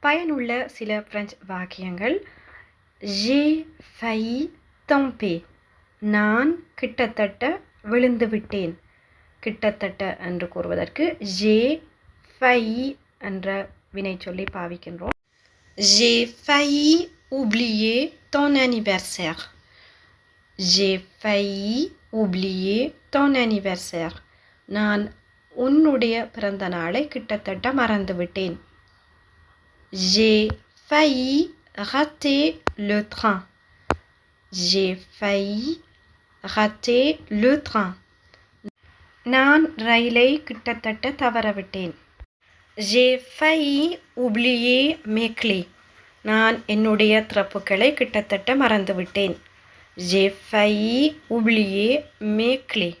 பயனுள்ள சில பிரெஞ்சு வாக்கியங்கள். J'ai failli tomber. நான் கிட்டத்தட்ட விழுந்து விட்டேன். கிட்டத்தட்ட என்று கூறுவதற்கு j'ai failli என்ற வினை சொல்லி பாவிக்கின்றோம். J'ai failli oublier ton anniversaire. J'ai failli oublier ton anniversaire. நான் உன்னுடைய பிறந்த நாளை கிட்டத்தட்ட மறந்துவிட்டேன். J'ai failli rater le train. J'ai failli rater le train. நான் ரயிலை கிட்டத்தட்ட தவறவிட்டேன். J'ai failli oublier mes clés. நான் என்னுடைய திறப்புகளை கிட்டத்தட்ட மறந்துவிட்டேன். J'ai failli oublier mes clés.